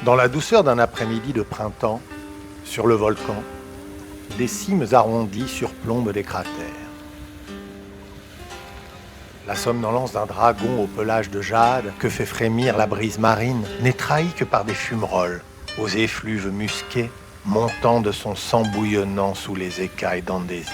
Dans la douceur d'un après-midi de printemps, sur le volcan, des cimes arrondies surplombent des cratères. La somnolence d'un dragon au pelage de jade que fait frémir la brise marine n'est trahie que par des fumerolles aux effluves musqués montant de son sang bouillonnant sous les écailles d'andésite.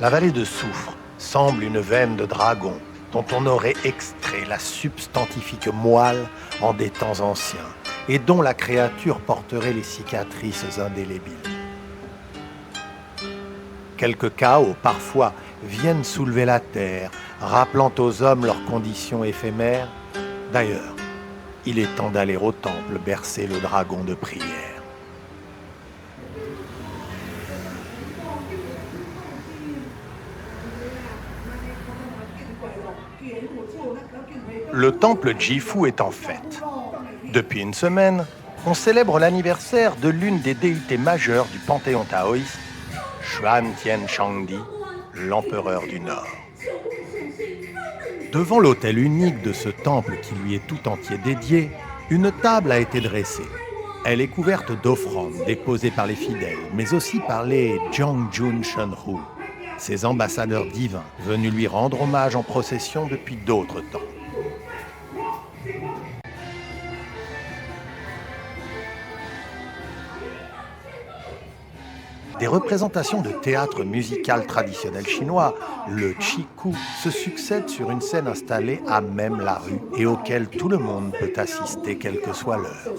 La vallée de Soufre semble une veine de dragon dont on aurait extrait la substantifique moelle en des temps anciens et dont la créature porterait les cicatrices indélébiles. Quelques chaos, parfois, viennent soulever la terre, rappelant aux hommes leurs conditions éphémères. D'ailleurs, il est temps d'aller au temple bercer le dragon de prière. Le temple Jifu est en fête. Depuis une semaine, on célèbre l'anniversaire de l'une des déités majeures du panthéon taoïste, Xuan Tian Shangdi, l'empereur du Nord. Devant l'autel unique de ce temple qui lui est tout entier dédié, une table a été dressée. Elle est couverte d'offrandes déposées par les fidèles, mais aussi par les Zhongjun Shenhu, ces ambassadeurs divins venus lui rendre hommage en procession depuis d'autres temps. Des représentations de théâtre musical traditionnel chinois, le Qi-Ku, se succèdent sur une scène installée à même la rue et auquel tout le monde peut assister, quelle que soit l'heure.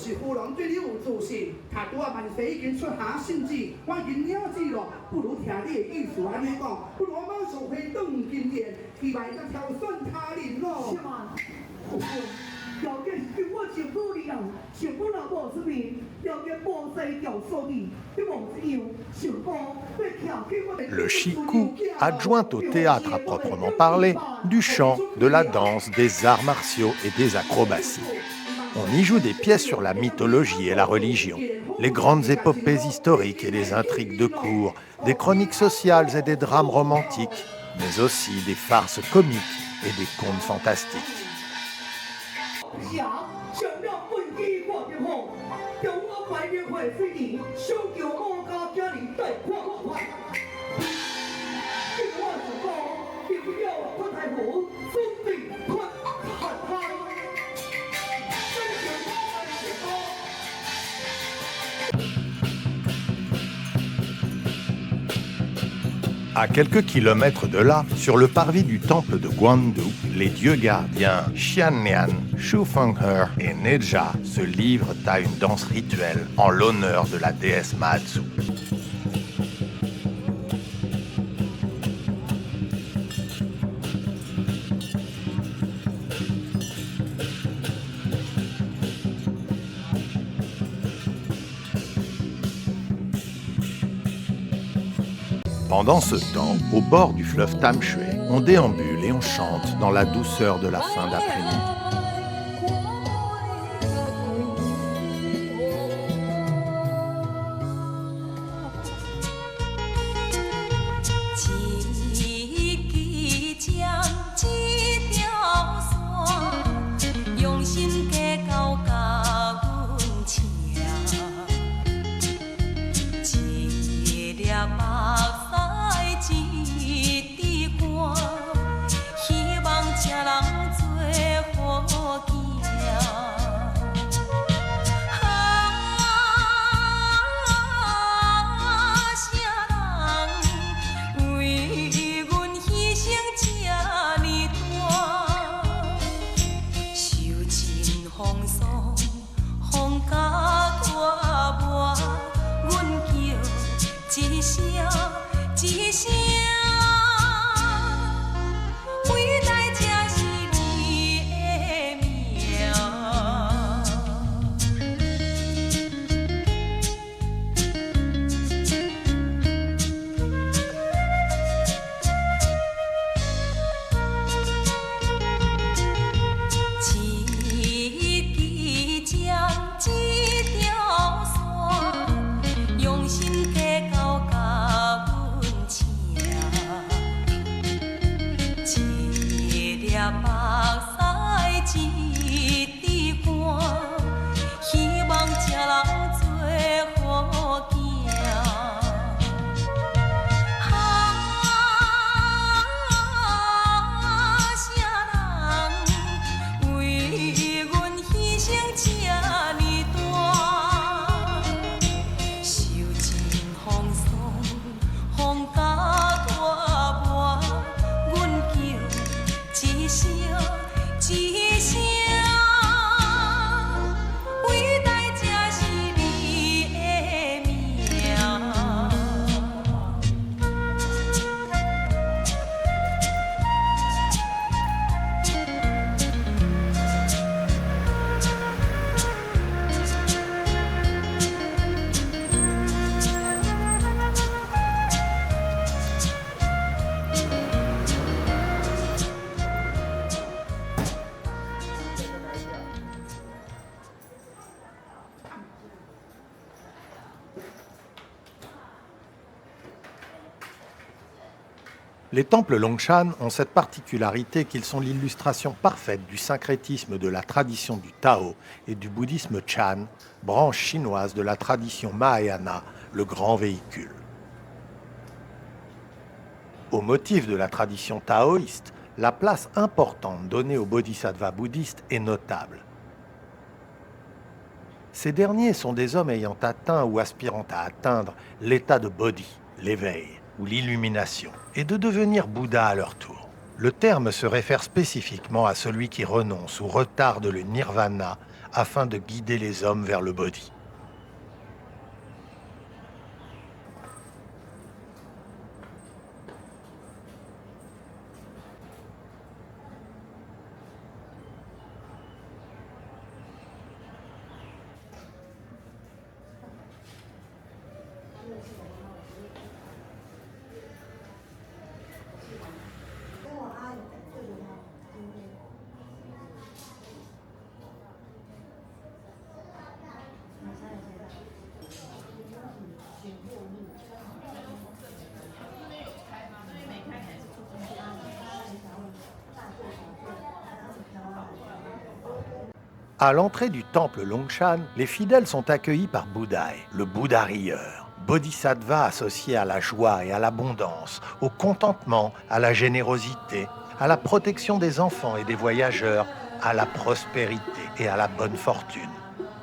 Le Qi-Ku adjoint au théâtre à proprement parler du chant, de la danse, des arts martiaux et des acrobaties. On y joue des pièces sur la mythologie et la religion, les grandes épopées historiques et les intrigues de cour, des chroniques sociales et des drames romantiques, mais aussi des farces comiques et des contes fantastiques. À quelques kilomètres de là, sur le parvis du temple de Guandu, les dieux gardiens Xiannian, Shufenghe et Neja se livrent à une danse rituelle en l'honneur de la déesse Maatsu. Pendant ce temps, au bord du fleuve Tamshui, on déambule et on chante dans la douceur de la fin d'après-midi.希望车人做伙。声，一声，伟大才是你的名。Les temples Longshan ont cette particularité qu'ils sont l'illustration parfaite du syncrétisme de la tradition du Tao et du bouddhisme Chan, branche chinoise de la tradition Mahayana, le grand véhicule. Au motif de la tradition taoïste, la place importante donnée aux bodhisattvas bouddhistes est notable. Ces derniers sont des hommes ayant atteint ou aspirant à atteindre l'état de bodhi, l'éveil ou l'illumination, et de devenir Bouddha à leur tour. Le terme se réfère spécifiquement à celui qui renonce ou retarde le nirvana afin de guider les hommes vers le bodhi. À l'entrée du temple Longshan, les fidèles sont accueillis par Budai, le Bouddha rieur, bodhisattva associé à la joie et à l'abondance, au contentement, à la générosité, à la protection des enfants et des voyageurs, à la prospérité et à la bonne fortune.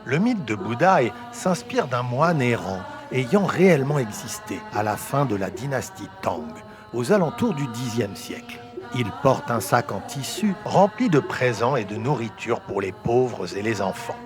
Le mythe de Budai s'inspire d'un moine errant ayant réellement existé à la fin de la dynastie Tang, aux alentours du Xe siècle. Il porte un sac en tissu rempli de présents et de nourriture pour les pauvres et les enfants.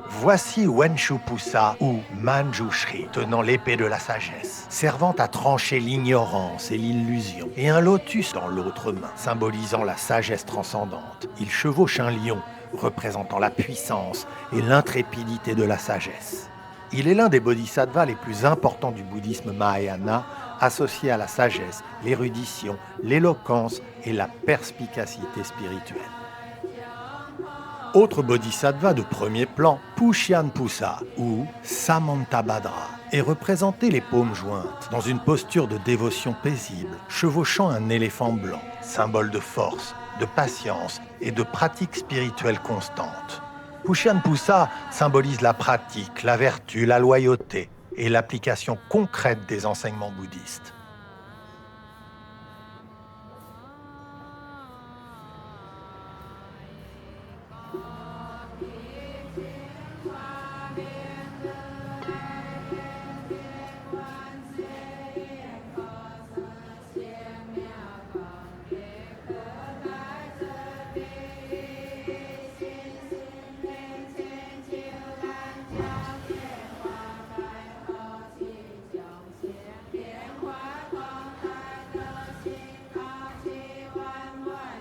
Voici Wenshupusa ou Manjushri, tenant l'épée de la sagesse, servant à trancher l'ignorance et l'illusion, et un lotus dans l'autre main, symbolisant la sagesse transcendante. Il chevauche un lion, représentant la puissance et l'intrépidité de la sagesse. Il est l'un des bodhisattvas les plus importants du bouddhisme Mahayana, associé à la sagesse, l'érudition, l'éloquence et la perspicacité spirituelle. Autre bodhisattva de premier plan, Pushyan-Pusa ou Samantabhadra, est représenté les paumes jointes, dans une posture de dévotion paisible, chevauchant un éléphant blanc, symbole de force, de patience et de pratique spirituelle constante. Pushyan-Pusa symbolise la pratique, la vertu, la loyauté et l'application concrète des enseignements bouddhistes.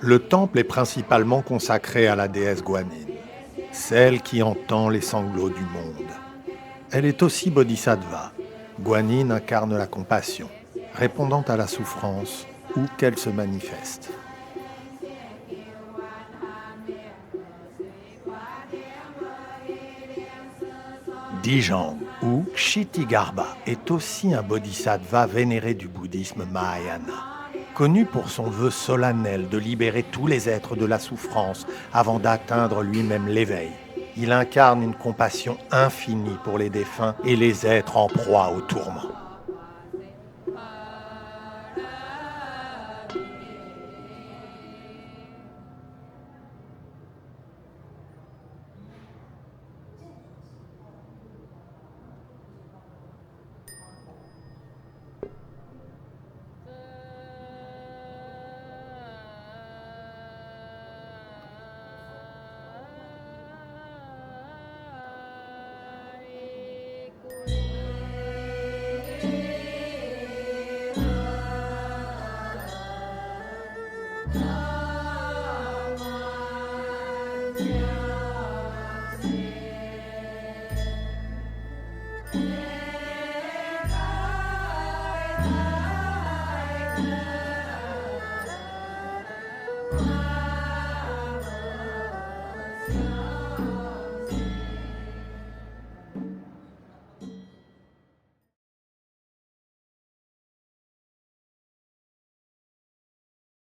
Le temple est principalement consacré à la déesse Guanyin, celle qui entend les sanglots du monde. Elle est aussi bodhisattva. Guanyin incarne la compassion, répondant à la souffrance où qu'elle se manifeste. Dijang ou Kshitigarbha est aussi un bodhisattva vénéré du bouddhisme Mahayana. Connu pour son vœu solennel de libérer tous les êtres de la souffrance avant d'atteindre lui-même l'éveil. Il incarne une compassion infinie pour les défunts et les êtres en proie au tourment. 啊。